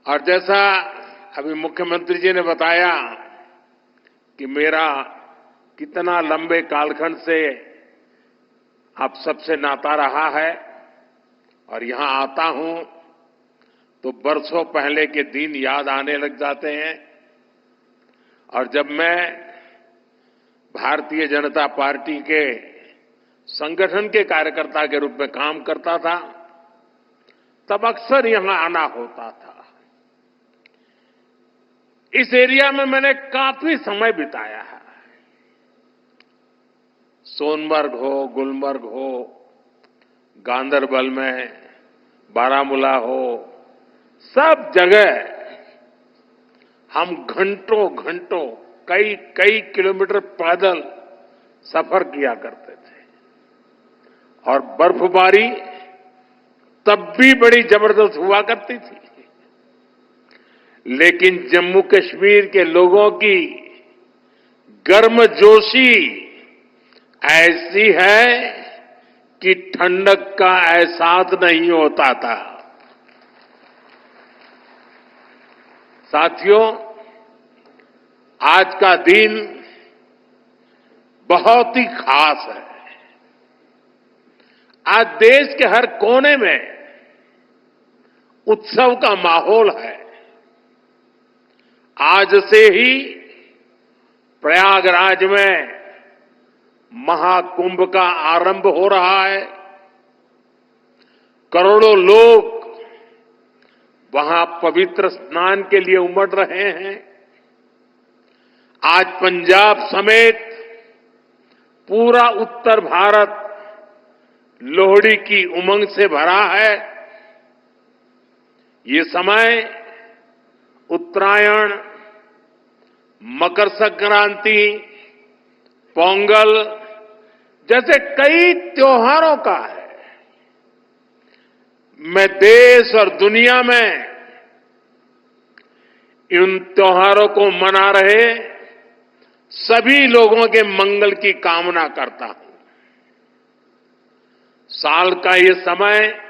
और जैसा अभी मुख्यमंत्री जी ने बताया कि मेरा कितना लंबे कालखंड से आप सबसे नाता रहा है और यहां आता हूं तो बरसों पहले के दिन याद आने लग जाते हैं। और जब मैं भारतीय जनता पार्टी के संगठन के कार्यकर्ता के रूप में काम करता था तब अक्सर यहां आना होता था। इस एरिया में मैंने काफी समय बिताया है। सोनमर्ग हो, गुलमर्ग हो, गांदरबल में, बारामूला हो, सब जगह हम घंटों घंटों कई कई किलोमीटर पैदल सफर किया करते थे और बर्फबारी तब भी बड़ी जबरदस्त हुआ करती थी। लेकिन जम्मू कश्मीर के लोगों की गर्मजोशी ऐसी है कि ठंडक का एहसास नहीं होता था। साथियों, आज का दिन बहुत ही खास है। आज देश के हर कोने में उत्सव का माहौल है। आज से ही प्रयागराज में महाकुंभ का आरंभ हो रहा है। करोड़ों लोग वहां पवित्र स्नान के लिए उमड़ रहे हैं। आज पंजाब समेत पूरा उत्तर भारत लोहड़ी की उमंग से भरा है। ये समय उत्तरायण, मकर संक्रांति, पोंगल जैसे कई त्योहारों का है। मैं देश और दुनिया में इन त्योहारों को मना रहे सभी लोगों के मंगल की कामना करता हूं। साल का ये समय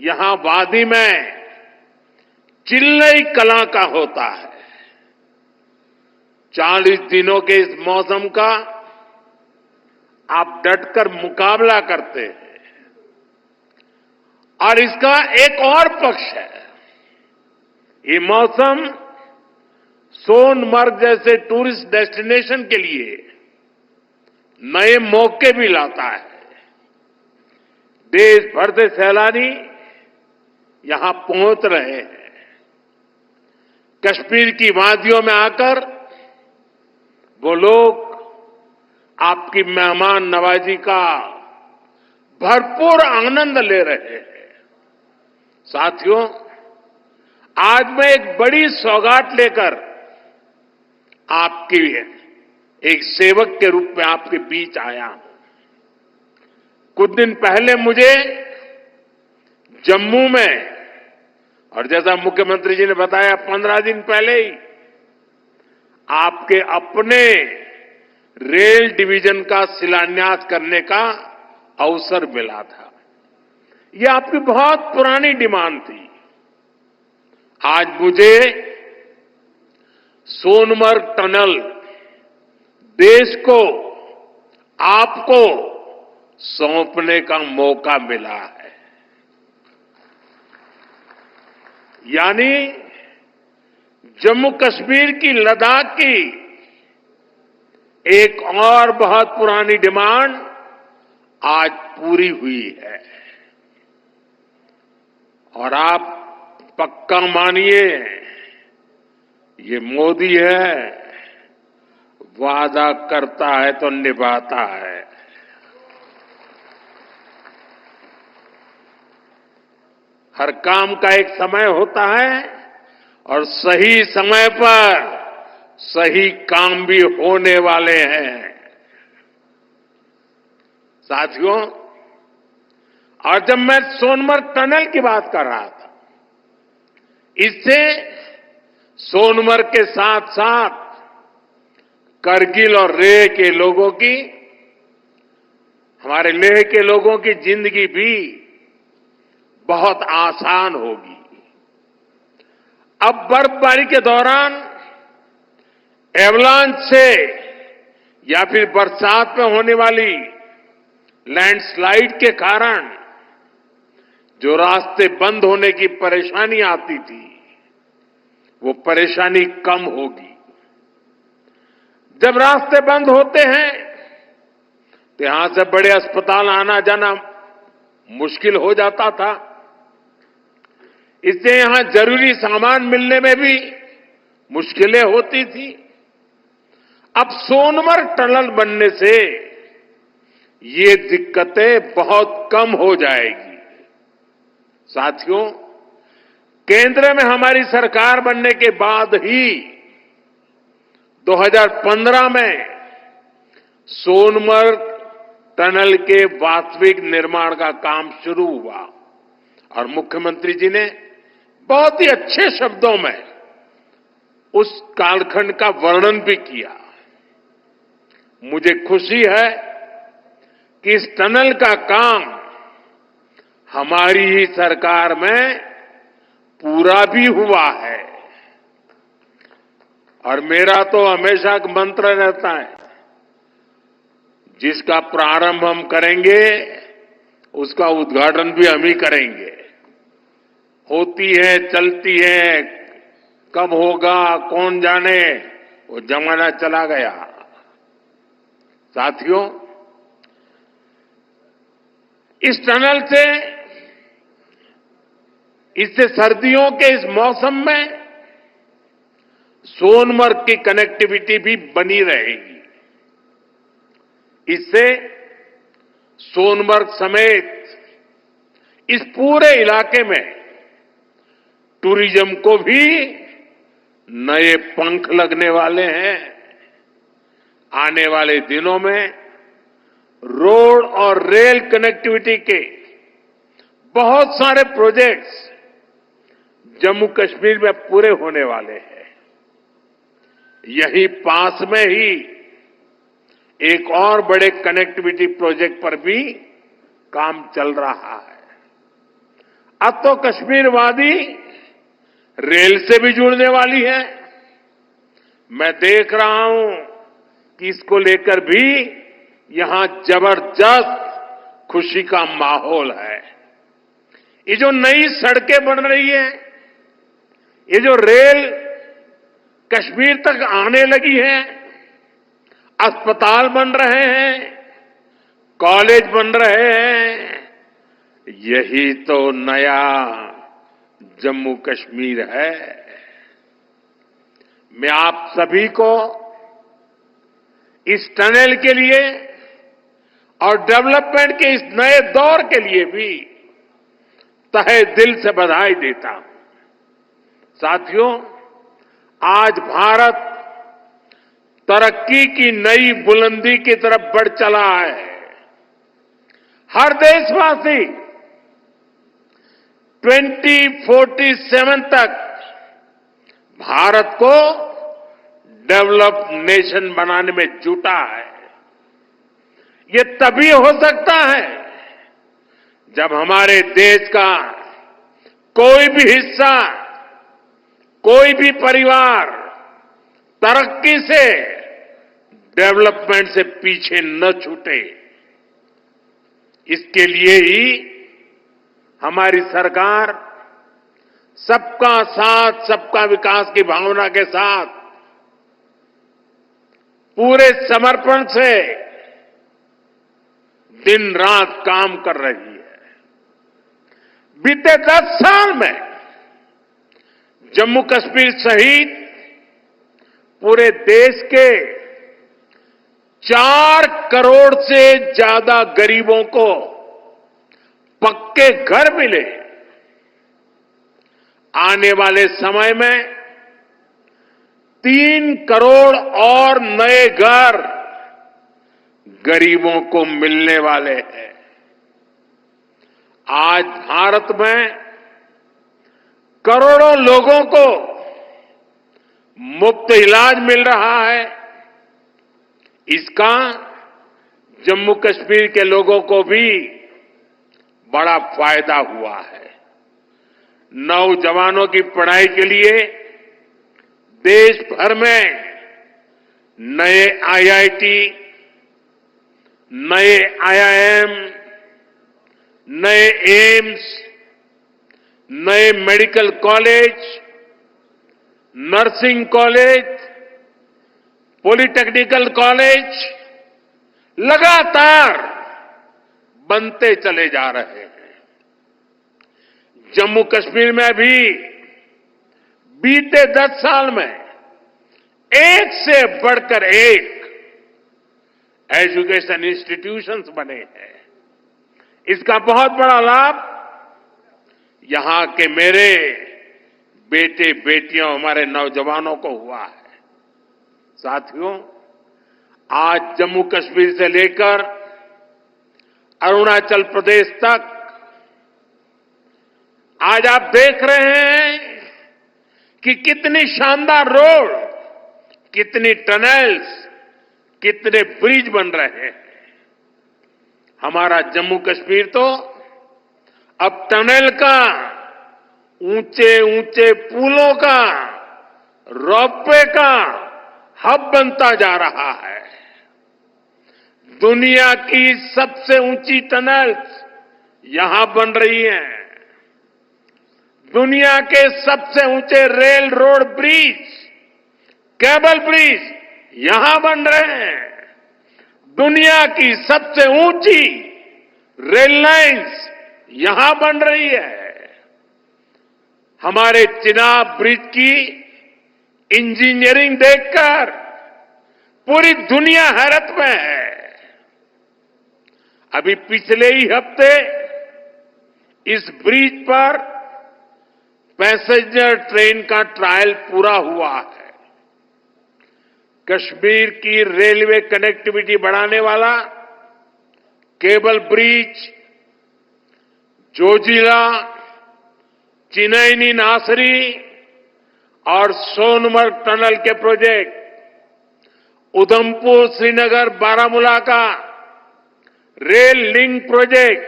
यहां वादी में चिल्लई कला का होता है। 40 दिनों के इस मौसम का आप डटकर मुकाबला करते हैं। और इसका एक और पक्ष है, ये मौसम सोनमर्ग जैसे टूरिस्ट डेस्टिनेशन के लिए नए मौके भी लाता है। देश भर से सैलानी यहां पहुंच रहे हैं। कश्मीर की वादियों में आकर वो लोग आपकी मेहमान नवाजी का भरपूर आनंद ले रहे हैं। साथियों, आज मैं एक बड़ी सौगात लेकर आपकी एक सेवक के रूप में आपके बीच आया हूं। कुछ दिन पहले मुझे जम्मू में, और जैसा मुख्यमंत्री जी ने बताया 15 दिन पहले ही आपके अपने रेल डिवीजन का शिलान्यास करने का अवसर मिला था। यह आपकी बहुत पुरानी डिमांड थी। आज मुझे सोनमर्ग टनल देश को, आपको सौंपने का मौका मिला है। यानी जम्मू कश्मीर की, लद्दाख की एक और बहुत पुरानी डिमांड आज पूरी हुई है। और आप पक्का मानिए, ये मोदी है, वादा करता है तो निभाता है। हर काम का एक समय होता है और सही समय पर सही काम भी होने वाले हैं। साथियों, और जब मैं सोनमर्ग टनल की बात कर रहा था, इससे सोनमर्ग के साथ साथ करगिल और लेह के लोगों की, हमारे लेह के लोगों की जिंदगी भी बहुत आसान होगी। अब बर्फबारी के दौरान एवलांच से या फिर बरसात में होने वाली लैंडस्लाइड के कारण जो रास्ते बंद होने की परेशानी आती थी, वो परेशानी कम होगी। जब रास्ते बंद होते हैं तो यहां से बड़े अस्पताल आना जाना मुश्किल हो जाता था। इससे यहां जरूरी सामान मिलने में भी मुश्किलें होती थी। अब सोनमर्ग टनल बनने से ये दिक्कतें बहुत कम हो जाएगी। साथियों, केंद्र में हमारी सरकार बनने के बाद ही 2015 में सोनमर्ग टनल के वास्तविक निर्माण का काम शुरू हुआ और मुख्यमंत्री जी ने बहुत ही अच्छे शब्दों में उस कालखंड का वर्णन भी किया। मुझे खुशी है कि इस टनल का काम हमारी ही सरकार में पूरा भी हुआ है। और मेरा तो हमेशा एक मंत्र रहता है, जिसका प्रारंभ हम करेंगे उसका उद्घाटन भी हम ही करेंगे। होती है, चलती है, कब होगा कौन जाने, वो जमाना चला गया। साथियों, इस टनल से, इससे सर्दियों के इस मौसम में सोनमर्ग की कनेक्टिविटी भी बनी रहेगी। इससे सोनमर्ग समेत इस पूरे इलाके में टूरिज्म को भी नए पंख लगने वाले हैं। आने वाले दिनों में रोड और रेल कनेक्टिविटी के बहुत सारे प्रोजेक्ट्स जम्मू कश्मीर में पूरे होने वाले हैं। यही पास में ही एक और बड़े कनेक्टिविटी प्रोजेक्ट पर भी काम चल रहा है। अब तो कश्मीर वादी रेल से भी जुड़ने वाली है। मैं देख रहा हूं कि इसको लेकर भी यहां जबरदस्त खुशी का माहौल है। ये जो नई सड़कें बन रही है, ये जो रेल कश्मीर तक आने लगी है, अस्पताल बन रहे हैं, कॉलेज बन रहे हैं, यही तो नया जम्मू कश्मीर है। मैं आप सभी को इस टनल के लिए और डेवलपमेंट के इस नए दौर के लिए भी तहे दिल से बधाई देता हूं। साथियों, आज भारत तरक्की की नई बुलंदी की तरफ बढ़ चला है। हर देशवासी 2047 तक भारत को डेवलप्ड नेशन बनाने में जुटा है। ये तभी हो सकता है जब हमारे देश का कोई भी हिस्सा, कोई भी परिवार तरक्की से, डेवलपमेंट से पीछे न छूटे। इसके लिए ही हमारी सरकार सबका साथ सबका विकास की भावना के साथ पूरे समर्पण से दिन रात काम कर रही है। बीते 10 साल में जम्मू कश्मीर सहित पूरे देश के 4 करोड़ से ज्यादा गरीबों को पक्के घर मिले। आने वाले समय में 3 करोड़ और नए घर गरीबों को मिलने वाले हैं। आज भारत में करोड़ों लोगों को मुफ्त इलाज मिल रहा है। इसका जम्मू कश्मीर के लोगों को भी बड़ा फायदा हुआ है। नौजवानों की पढ़ाई के लिए देश भर में नए आईआईटी, नए आईआईएम, नए एम्स, नए medical college, nursing college, polytechnical college लगातार बनते चले जा रहे हैं। जम्मू कश्मीर में भी बीते 10 साल में एक से बढ़कर एक एजुकेशन इंस्टीट्यूशंस बने हैं। इसका बहुत बड़ा लाभ यहां के मेरे बेटे बेटियों, हमारे नौजवानों को हुआ है। साथियों, आज जम्मू कश्मीर से लेकर अरुणाचल प्रदेश तक आज आप देख रहे हैं कि कितनी शानदार रोड, कितनी टनल्स, कितने ब्रिज बन रहे हैं। हमारा जम्मू कश्मीर तो अब टनल का, ऊंचे ऊंचे पुलों का, रोपवे का हब बनता जा रहा है। दुनिया की सबसे ऊंची टनल्स यहां बन रही हैं। दुनिया के सबसे ऊंचे rail road bridge, cable bridge यहां बन रहे हैं। दुनिया की सबसे ऊंची रेल लाइंस यहां बन रही है। हमारे चिनाब ब्रिज की इंजीनियरिंग देखकर पूरी दुनिया हैरत में है। अभी पिछले ही हफ्ते इस ब्रिज पर पैसेंजर ट्रेन का ट्रायल पूरा हुआ है। कश्मीर की रेलवे कनेक्टिविटी बढ़ाने वाला केबल ब्रिज, जोजिला, चिनैनी नासरी और सोनमर्ग टनल के प्रोजेक्ट, उधमपुर श्रीनगर बारामूला का रेल लिंक प्रोजेक्ट,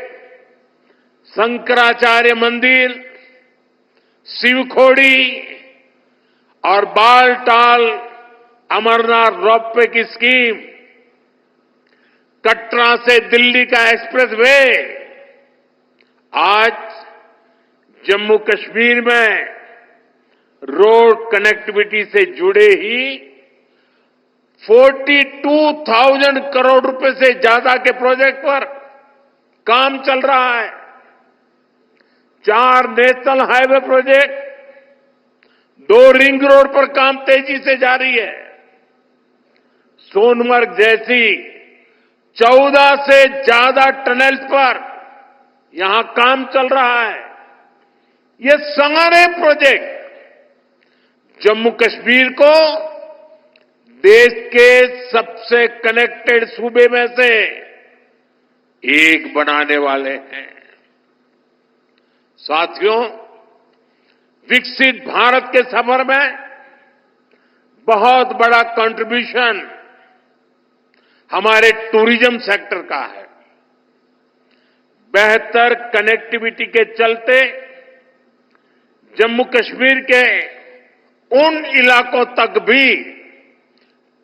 शंकराचार्य मंदिर, शिवखोड़ी और बालटाल अमरनाथ रोपवे की स्कीम, कटरा से दिल्ली का एक्सप्रेसवे, आज जम्मू कश्मीर में रोड कनेक्टिविटी से जुड़े ही 42,000 करोड़ रुपए से ज्यादा के प्रोजेक्ट पर काम चल रहा है। 4 national highway project, 2 ring road पर काम तेजी से जारी है। सोनमर्ग जैसी 14 से ज्यादा टनल्स पर यहां काम चल रहा है। ये सारे प्रोजेक्ट जम्मू कश्मीर को देश के सबसे कनेक्टेड सूबे में से एक बनाने वाले हैं। साथियों, विकसित भारत के सफर में बहुत बड़ा कंट्रीब्यूशन हमारे टूरिज्म सेक्टर का है। बेहतर कनेक्टिविटी के चलते जम्मू कश्मीर के उन इलाकों तक भी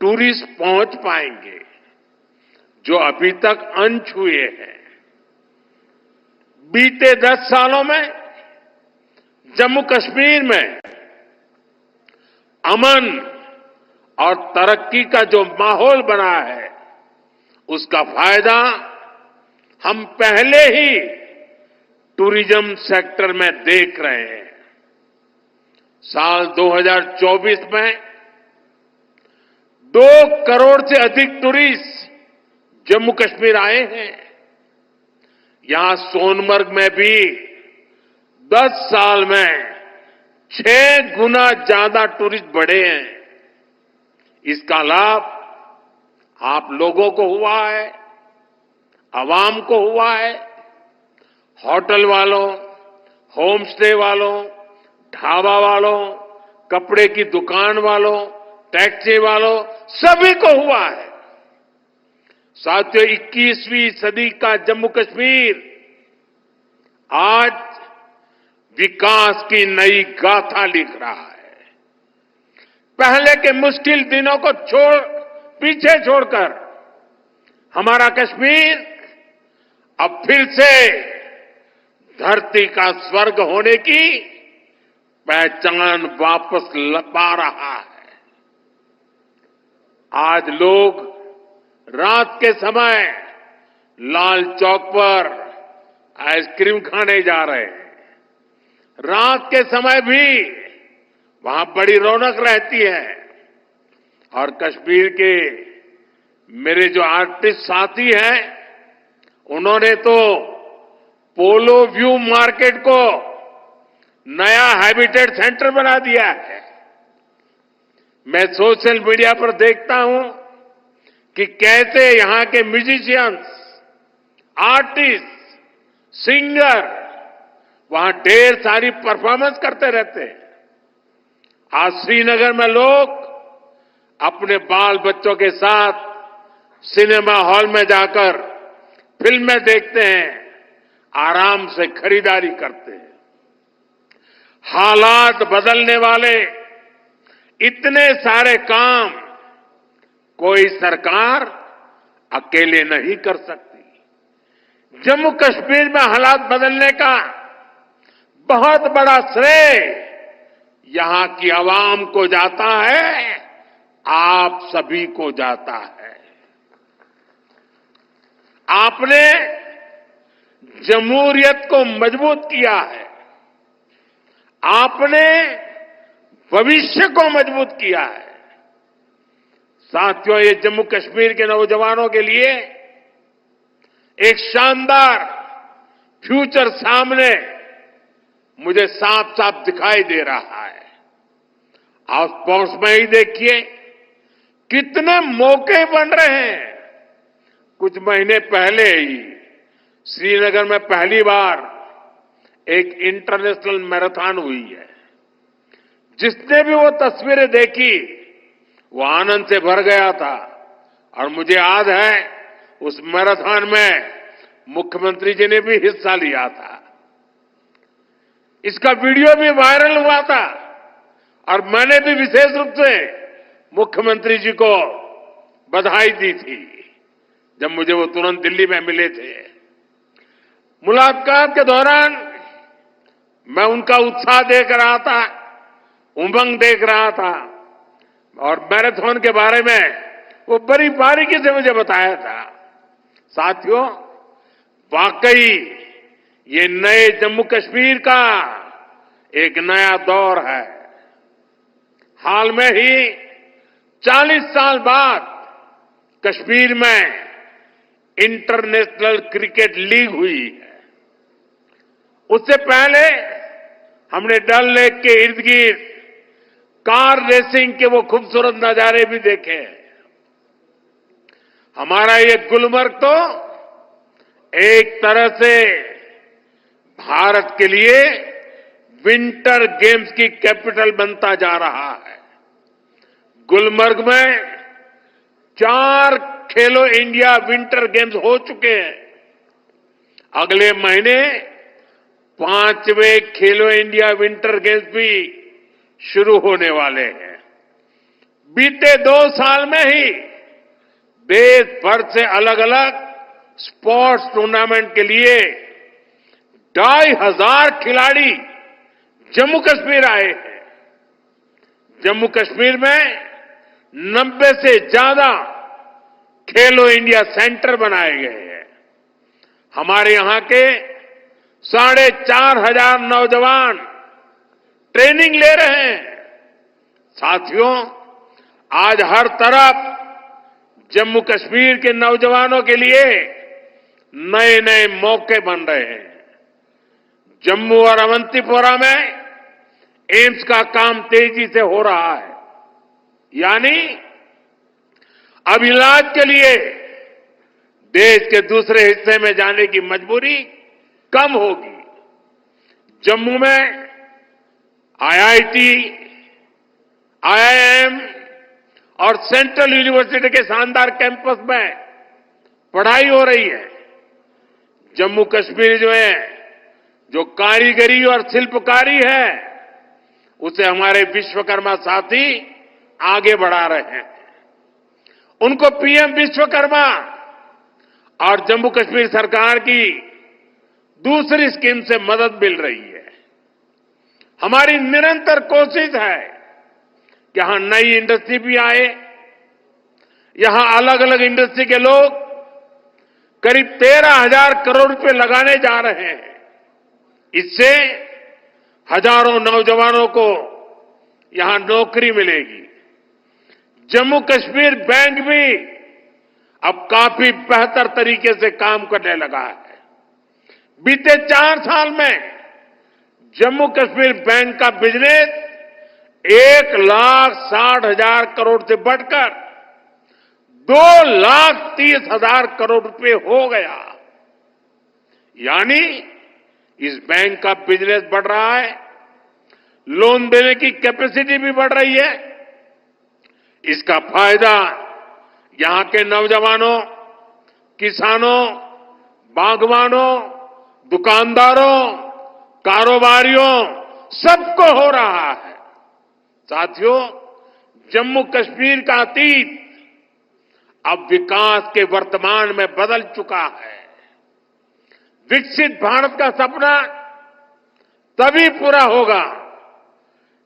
टूरिस्ट पहुंच पाएंगे जो अभी तक अनछुए हैं। बीते 10 सालों में जम्मू कश्मीर में अमन और तरक्की का जो माहौल बना है, उसका फायदा हम पहले ही टूरिज्म सेक्टर में देख रहे हैं। साल 2024 में 2 करोड़ से अधिक टूरिस्ट जम्मू कश्मीर आए हैं। यहां सोनमर्ग में भी 10 साल में 6 गुना ज्यादा टूरिस्ट बढ़े हैं। इसका लाभ आप लोगों को हुआ है, आवाम को हुआ है। होटल वालों, होम स्टे वालों, ढाबा वालों, कपड़े की दुकान वालों, टैक्सी वालों, सभी को हुआ है। साथियों, 21वीं सदी का जम्मू कश्मीर आज विकास की नई गाथा लिख रहा है। पहले के मुश्किल दिनों को पीछे छोड़कर हमारा कश्मीर अब फिर से धरती का स्वर्ग होने की पहचान वापस पा रहा है। आज लोग रात के समय लाल चौक पर आइसक्रीम खाने जा रहे हैं। रात के समय भी वहां बड़ी रौनक रहती है। और कश्मीर के मेरे जो आर्टिस्ट साथी हैं, उन्होंने तो पोलो व्यू मार्केट को नया हैबिटेट सेंटर बना दिया है। मैं सोशल मीडिया पर देखता हूं कि कैसे यहां के म्यूजिशियंस, आर्टिस्ट, सिंगर वहां ढेर सारी परफॉर्मेंस करते रहते हैं। आज श्रीनगर में लोग अपने बाल बच्चों के साथ सिनेमा हॉल में जाकर फिल्में देखते हैं, आराम से खरीदारी करते हैं। हालात बदलने वाले इतने सारे काम कोई सरकार अकेले नहीं कर सकती। जम्मू कश्मीर में हालात बदलने का बहुत बड़ा श्रेय यहां की आवाम को जाता है, आप सभी को जाता है। आपने जमहूरियत को मजबूत किया है। आपने भविष्य को मजबूत किया है। साथियों, ये जम्मू कश्मीर के नौजवानों के लिए एक शानदार फ्यूचर सामने मुझे साफ साफ दिखाई दे रहा है। आप स्पोर्ट्स में ही देखिए कितने मौके बन रहे हैं। कुछ महीने पहले ही श्रीनगर में पहली बार एक इंटरनेशनल मैराथन हुई है। जिसने भी वो तस्वीरें देखी वो आनंद से भर गया था। और मुझे याद है उस मैराथन में मुख्यमंत्री जी ने भी हिस्सा लिया था। इसका वीडियो भी वायरल हुआ था और मैंने भी विशेष रूप से मुख्यमंत्री जी को बधाई दी थी जब मुझे वो तुरंत दिल्ली में मिले थे। मुलाकात के दौरान मैं उनका उत्साह देख रहा था, उमंग देख रहा था और मैराथन के बारे में वो बड़ी बारीकी से मुझे बताया था। साथियों, वाकई ये नए जम्मू कश्मीर का एक नया दौर है। हाल में ही 40 साल बाद कश्मीर में इंटरनेशनल क्रिकेट लीग हुई है। उससे पहले हमने डल लेक के इर्द गिर्द कार रेसिंग के वो खूबसूरत नजारे भी देखे हैं। हमारा ये गुलमर्ग तो एक तरह से भारत के लिए विंटर गेम्स की कैपिटल बनता जा रहा है। गुलमर्ग में 4 खेलो इंडिया विंटर गेम्स हो चुके हैं। अगले महीने 5वें खेलो इंडिया विंटर गेम्स भी शुरू होने वाले हैं। बीते 2 साल में ही देश भर से अलग अलग स्पोर्ट्स टूर्नामेंट के लिए 2,500 खिलाड़ी जम्मू कश्मीर आए हैं। जम्मू कश्मीर में 90 से ज्यादा खेलो इंडिया सेंटर बनाए गए हैं। हमारे यहां के 4,500 नौजवान ट्रेनिंग ले रहे हैं। साथियों, आज हर तरफ जम्मू कश्मीर के नौजवानों के लिए नए नए मौके बन रहे हैं। जम्मू और अवंतीपोरा में एम्स का काम तेजी से हो रहा है, यानी अब इलाज के लिए देश के दूसरे हिस्से में जाने की मजबूरी कम होगी। जम्मू में आईआईटी, आईआईएम और सेंट्रल यूनिवर्सिटी के शानदार कैंपस में पढ़ाई हो रही है। जम्मू कश्मीर जो है जो कारीगरी और शिल्पकारी है उसे हमारे विश्वकर्मा साथी आगे बढ़ा रहे हैं। उनको पीएम विश्वकर्मा और जम्मू कश्मीर सरकार की दूसरी स्कीम से मदद मिल रही है। हमारी निरंतर कोशिश है कि यहां नई इंडस्ट्री भी आए। यहां अलग अलग इंडस्ट्री के लोग करीब 13,000 करोड़ रुपए लगाने जा रहे हैं। इससे हजारों नौजवानों को यहां नौकरी मिलेगी। जम्मू कश्मीर बैंक भी अब काफी बेहतर तरीके से काम करने लगा है। बीते 4 साल में जम्मू कश्मीर बैंक का बिजनेस 1,60,000 करोड़ से बढ़कर 2,30,000 करोड़ रुपए हो गया। यानी इस बैंक का बिजनेस बढ़ रहा है, लोन देने की कैपेसिटी भी बढ़ रही है। इसका फायदा यहां के नौजवानों, किसानों, बागवानों, दुकानदारों, कारोबारियों सबको हो रहा है। साथियों, जम्मू कश्मीर का अतीत अब विकास के वर्तमान में बदल चुका है। विकसित भारत का सपना तभी पूरा होगा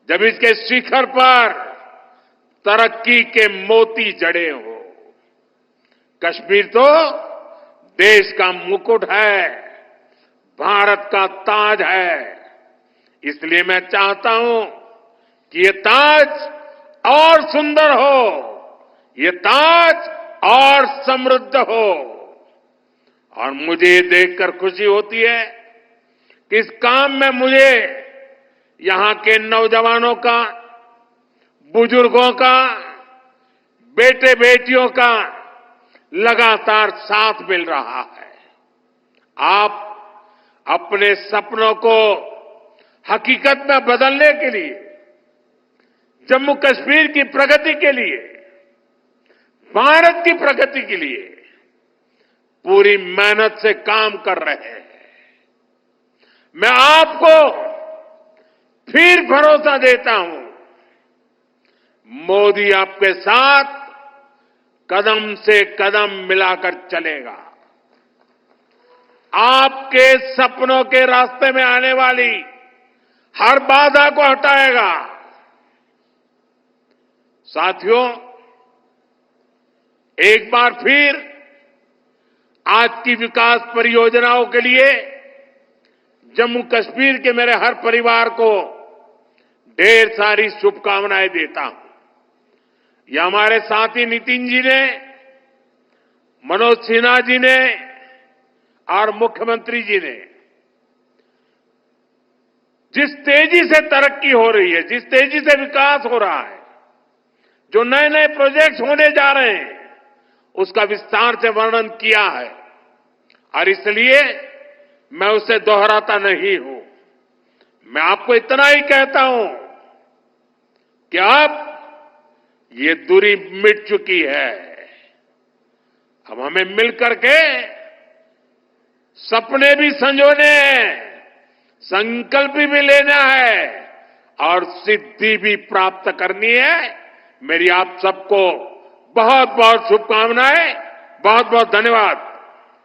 जब इसके शिखर पर तरक्की के मोती जड़े हो। कश्मीर तो देश का मुकुट है, भारत का ताज है। इसलिए मैं चाहता हूं कि ये ताज और सुंदर हो, ये ताज और समृद्ध हो। और मुझे ये देखकर खुशी होती है कि इस काम में मुझे यहां के नौजवानों का, बुजुर्गों का, बेटे बेटियों का लगातार साथ मिल रहा है। आप अपने सपनों को हकीकत में बदलने के लिए, जम्मू कश्मीर की प्रगति के लिए, भारत की प्रगति के लिए पूरी मेहनत से काम कर रहे हैं। मैं आपको फिर भरोसा देता हूं, मोदी आपके साथ कदम से कदम मिलाकर चलेगा। आपके सपनों के रास्ते में आने वाली हर बाधा को हटाएगा। साथियों, एक बार फिर आज की विकास परियोजनाओं के लिए जम्मू कश्मीर के मेरे हर परिवार को ढेर सारी शुभकामनाएं देता हूं। यह हमारे साथी नितिन जी ने, मनोज सिन्हा जी ने और मुख्यमंत्री जी ने जिस तेजी से तरक्की हो रही है, जिस तेजी से विकास हो रहा है, जो नए नए प्रोजेक्ट्स होने जा रहे हैं, उसका विस्तार से वर्णन किया है। और इसलिए मैं उसे दोहराता नहीं हूं। मैं आपको इतना ही कहता हूं कि अब ये दूरी मिट चुकी है। अब हमें मिलकर के सपने भी संजोने हैं, संकल्प भी लेना है और सिद्धि भी प्राप्त करनी है। मेरी आप सबको बहुत बहुत शुभकामनाएं, बहुत बहुत धन्यवाद।